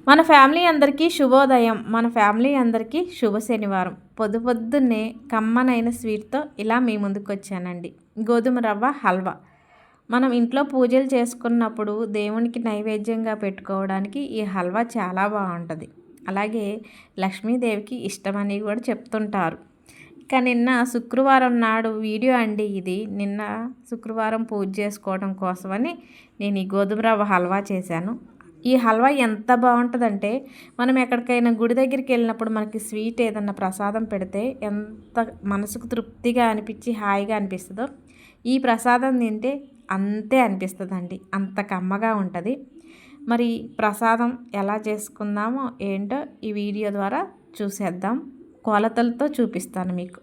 మన ఫ్యామిలీ అందరికీ శుభోదయం. మన ఫ్యామిలీ అందరికీ శుభ శనివారం. పొద్దున్నే కమ్మనైన స్వీట్‌తో ఇలా మీ ముందుకొచ్చానండి. గోధుమ రవ్వ హల్వా. మనం ఇంట్లో పూజలు చేసుకున్నప్పుడు దేవునికి నైవేద్యంగా పెట్టుకోవడానికి ఈ హల్వా చాలా బాగుంటుంది. అలాగే లక్ష్మీదేవికి ఇష్టమని కూడా చెప్తుంటారు. ఇక నిన్న శుక్రవారం నాడు వీడియో అండి ఇది. నిన్న శుక్రవారం పూజ చేసుకోవడం కోసమని నేను ఈ గోధుమ రవ్వ హల్వా చేశాను. ఈ హల్వా ఎంత బాగుంటుందంటే, మనం ఎక్కడికైనా గుడి దగ్గరికి వెళ్ళినప్పుడు మనకి స్వీట్ ఏదన్నా ప్రసాదం పెడితే ఎంత మనసుకు తృప్తిగా అనిపించి హాయిగా అనిపిస్తుందో, ఈ ప్రసాదం తింటే అంతే అనిపిస్తుందండి. అంత కమ్మగా ఉంటుంది. మరి ప్రసాదం ఎలా చేసుకుందామో ఏంటో ఈ వీడియో ద్వారా చూసేద్దాం. కొలతలతో చూపిస్తాను మీకు.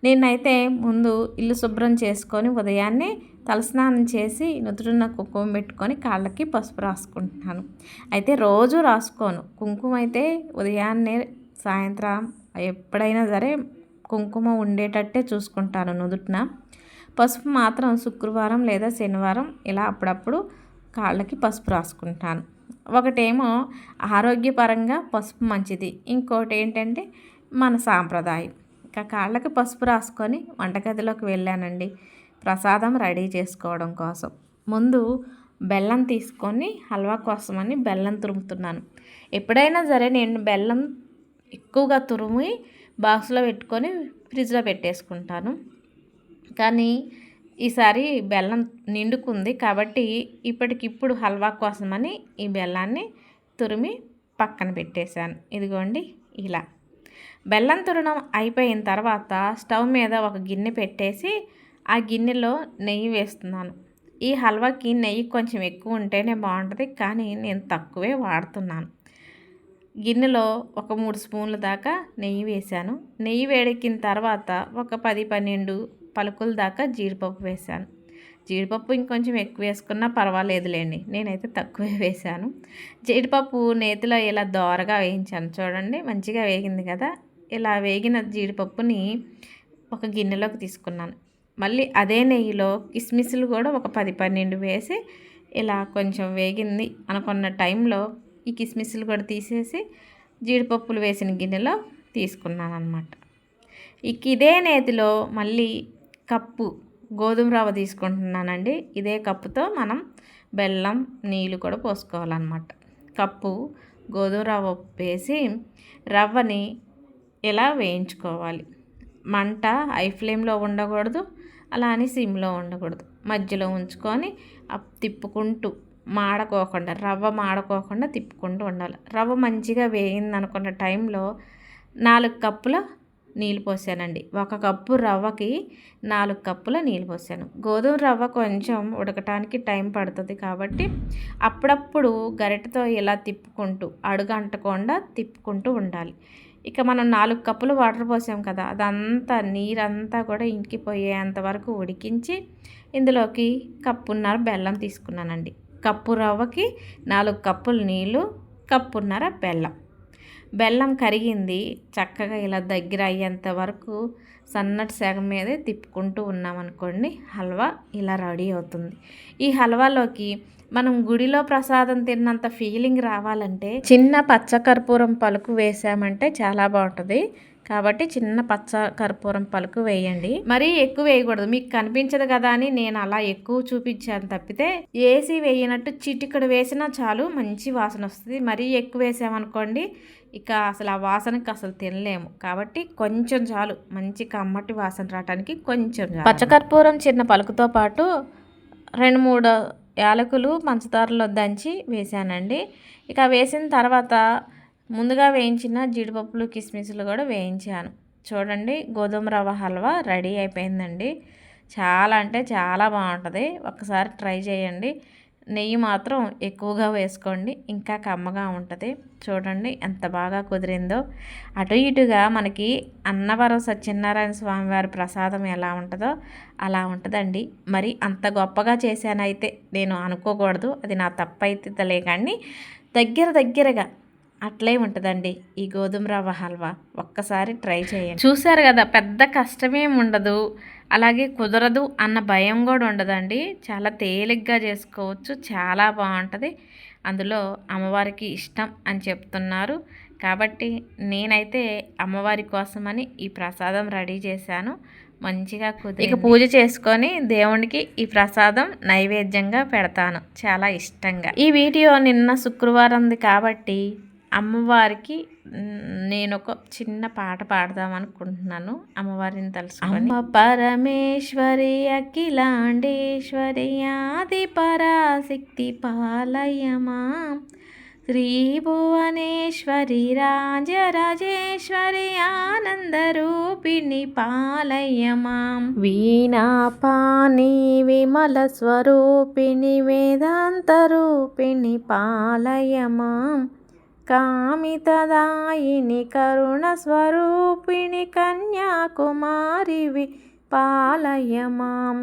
నేనైతే ముందు ఇల్లు శుభ్రం చేసుకొని ఉదయాన్నే తలస్నానం చేసి నుదుటిన కుంకుమ పెట్టుకొని కాళ్ళకి పసుపు రాసుకుంటున్నాను. అయితే రోజు రాసుకోను. కుంకుమ అయితే ఉదయాన్నే సాయంత్రం ఎప్పుడైనా సరే కుంకుమ ఉండేటట్టే చూసుకుంటాను నుదుటిన. పసుపు మాత్రం శుక్రవారం లేదా శనివారం ఇలా అప్పుడప్పుడు కాళ్ళకి పసుపు రాసుకుంటాను. ఒకటేమో ఆరోగ్యపరంగా పసుపు మంచిది, ఇంకోటి ఏంటంటే మన సాంప్రదాయం. ఇక కాళ్ళకి పసుపు రాసుకొని వంటగదిలోకి వెళ్ళానండి ప్రసాదం రెడీ చేసుకోవడం కోసం. ముందు బెల్లం తీసుకొని హల్వా కోసమని బెల్లం తురుముతున్నాను. ఎప్పుడైనా సరే నేను బెల్లం ఎక్కువగా తురిమి బాక్స్లో పెట్టుకొని ఫ్రిడ్జ్లో పెట్టేసుకుంటాను. కానీ ఈసారి బెల్లం నిండుకుంది కాబట్టి ఇప్పటికిప్పుడు హల్వా కోసమని ఈ బెల్లాన్ని తురిమి పక్కన పెట్టేశాను. ఇదిగోండి ఇలా. బెల్లం తురడం అయిపోయిన తర్వాత స్టవ్ మీద ఒక గిన్నె పెట్టేసి ఆ గిన్నెలో నెయ్యి వేస్తున్నాను. ఈ హల్వాకి నెయ్యి కొంచెం ఎక్కువ ఉంటేనే బాగుంటుంది, కానీ నేను తక్కువే వాడుతున్నాను. గిన్నెలో ఒక 3 స్పూన్ల దాకా నెయ్యి వేశాను. నెయ్యి వేడెక్కిన తర్వాత ఒక 10-12 పలుకుల దాకా జీడిపప్పు వేశాను. జీడిపప్పు ఇంకొంచెం ఎక్కువ వేసుకున్నా పర్వాలేదులేండి, నేనైతే తక్కువే వేశాను. జీడిపప్పు నేతిలో ఇలా దోరగా వేయించాను. చూడండి మంచిగా వేగింది కదా. ఇలా వేగిన జీడిపప్పుని ఒక గిన్నెలోకి తీసుకున్నాను. మళ్ళీ అదే నెయ్యిలో కిస్మిస్లు కూడా ఒక 10-12 వేసి ఇలా కొంచెం వేగింది అనుకున్న టైంలో ఈ కిస్మిస్లు కూడా తీసేసి జీడిపప్పులు వేసిన గిన్నెలో తీసుకున్నాను అన్నమాట. ఇదే నేతిలో మళ్ళీ కప్పు గోధుమ రవ్వ తీసుకుంటున్నానండి. ఇదే కప్పుతో మనం బెల్లం నీళ్ళు కూడా పోసుకోవాలన్నమాట. కప్పు గోధుమ రవ్వ వేసి రవ్వని ఇలా వేయించుకోవాలి. మంట హై ఫ్లేమ్లో ఉండకూడదు, అలా అని సిమ్లో ఉండకూడదు, మధ్యలో ఉంచుకొని తిప్పుకుంటూ మాడకోకుండా రవ్వ మాడకోకుండా తిప్పుకుంటూ ఉండాలి. రవ్వ మంచిగా వేగింది అనుకున్న టైంలో 4 కప్పుల నీళ్ళు పోసానండి. 1 కప్పు రవ్వకి 4 కప్పుల నీళ్ళు పోసాను. గోధుమ రవ్వ కొంచెం ఉడకటానికి టైం పడుతుంది కాబట్టి అప్పుడప్పుడు గరిటెతో ఇలా తిప్పుకుంటూ అడుగు అంటకుండా తిప్పుకుంటూ ఉండాలి. ఇక మనం 4 కప్పులు వాటర్ పోసాం కదా, అదంతా నీరంతా కూడా ఇంకిపోయేంత వరకు ఉడికించి ఇందులోకి కప్పున్నర బెల్లం తీసుకున్నానండి. కప్పు రవ్వకి 4 కప్పులు నీళ్ళు, కప్పున్నర బెల్లం. బెల్లం కరిగింది చక్కగా ఇలా దగ్గర అయ్యేంత వరకు సన్నటి సెగ మీదే తిప్పుకుంటూ ఉన్నామనుకోండి, హల్వా ఇలా రెడీ అవుతుంది. ఈ హల్వాలోకి మనం గుడిలో ప్రసాదం తిన్నంత ఫీలింగ్ రావాలంటే చిన్న పచ్చకర్పూరం పలుకు వేసామంటే చాలా బాగుంటుంది. కాబట్టి చిన్న పచ్చ కర్పూరం పలుకు వేయండి. మరీ ఎక్కువ వేయకూడదు, మీకు కనిపించదు కదా అని నేను అలా ఎక్కువ చూపించాను తప్పితే, వేసి వేయనట్టు చిటికడు వేసినా చాలు మంచి వాసన వస్తుంది. మరీ ఎక్కువ వేసామనుకోండి ఇక అసలు ఆ వాసనకి అసలు తినలేము. కాబట్టి కొంచెం చాలు, మంచి కమ్మటి వాసన రావడానికి కొంచెం చాలు. పచ్చకర్పూరం చిన్న పలుకుతో పాటు 2-3 యాలకులు పంచదారలో దంచి వేసానండి. ఇక వేసిన తర్వాత ముందుగా వేయించిన జీడిపప్పులు కిస్మిస్లు కూడా వేయించాను. చూడండి గోధుమ రవ్వ హల్వా రెడీ అయిపోయిందండి. చాలా అంటే చాలా బాగుంటుంది, ఒక్కసారి ట్రై చేయండి. నెయ్యి మాత్రం ఎక్కువగా వేసుకోండి, ఇంకా కమ్మగా ఉంటుంది. చూడండి ఎంత బాగా కుదిరిందో. అటు ఇటుగా మనకి అన్నవరం సత్యనారాయణ స్వామివారి ప్రసాదం ఎలా ఉంటుందో అలా ఉంటుందండి. మరి అంత గొప్పగా చేశానైతే నేను అనుకోకూడదు, అది నా తప్పు అయితే కానీ దగ్గరగా అట్లే ఉంటుందండి ఈ గోధుమ రవ్వ హల్వా. ఒక్కసారి ట్రై చేయండి. చూశారు కదా, పెద్ద కష్టమేం ఉండదు, అలాగే కుదరదు అన్న భయం కూడా ఉండదండి. చాలా తేలిగ్గా చేసుకోవచ్చు, చాలా బాగుంటుంది. అందులో అమ్మవారికి ఇష్టం అని చెప్తున్నారు. కాబట్టి నేనైతే అమ్మవారి కోసమని ఈ ప్రసాదం రెడీ చేశాను. మంచిగా ఇక పూజ చేసుకొని దేవునికి ఈ ప్రసాదం నైవేద్యంగా పెడతాను చాలా ఇష్టంగా. ఈ వీడియో నిన్న శుక్రవారంది కాబట్టి అమ్మవారికి నేను ఒక చిన్న పాట పాడదాం అనుకుంటున్నాను అమ్మవారిని తలుసుకొని. అమ్మ పరమేశ్వరి అఖిలాండేశ్వరి ఆది పరాశక్తి పాలయమా, శ్రీ భువనేశ్వరి రాజరాజేశ్వరి ఆనందరూపిణి పాలయమాం, వీణాపాణి విమల స్వరూపిణి వేదాంతరూపిణి పాలయమాం, కామితదాయిని కరుణ స్వరూపిణి కన్యాకుమారివి పాలయమాం,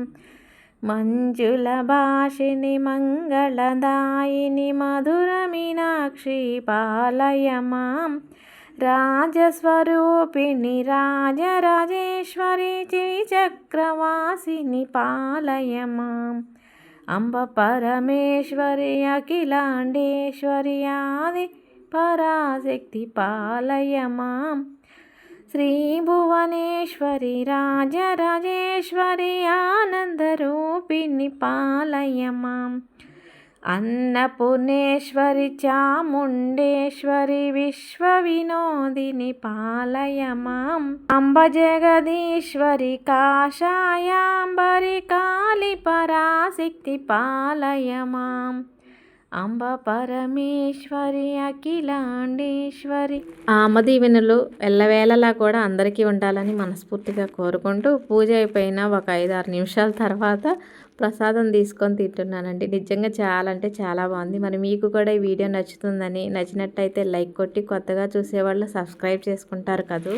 మంజుల భాషిని మంగళదాయిని మధుర మీనాక్షి పాలయమాం, రాజస్వరూపిణి రాజరాజేశ్వరి శ్రీచక్రవాసిని పాలయమాం, అంబ పరమేశ్వరి అఖిలాండేశ్వరి ఆది పరాశక్తి పాలయమాం, శ్రీ భువనేశ్వరి రాజరాజేశ్వరి ఆనందరూపిణి పాలయమాం, అన్నపూర్ణేశ్వరి చాముండేశ్వరి విశ్వవినోదిని పాలయమాం, అంబ జగదీశ్వరి కాషాయాంబరి కాళి పరాశక్తి పాలయమాం, అంబ పరమేశ్వరి అఖిలాండేశ్వరి. ఆమదీవెనులు ఎల్లవేళలా కూడా అందరికీ ఉండాలని మనస్ఫూర్తిగా కోరుకుంటూ పూజ అయిపోయిన ఒక 5-6 నిమిషాల తర్వాత ప్రసాదం తీసుకొని తింటున్నానండి. నిజంగా చాలా అంటే చాలా బాగుంది. మరి మీకు కూడా ఈ వీడియో నచ్చుతుందని, నచ్చినట్టయితే లైక్ కొట్టి కొత్తగా చూసేవాళ్ళు సబ్స్క్రైబ్ చేసుకుంటారు కదా.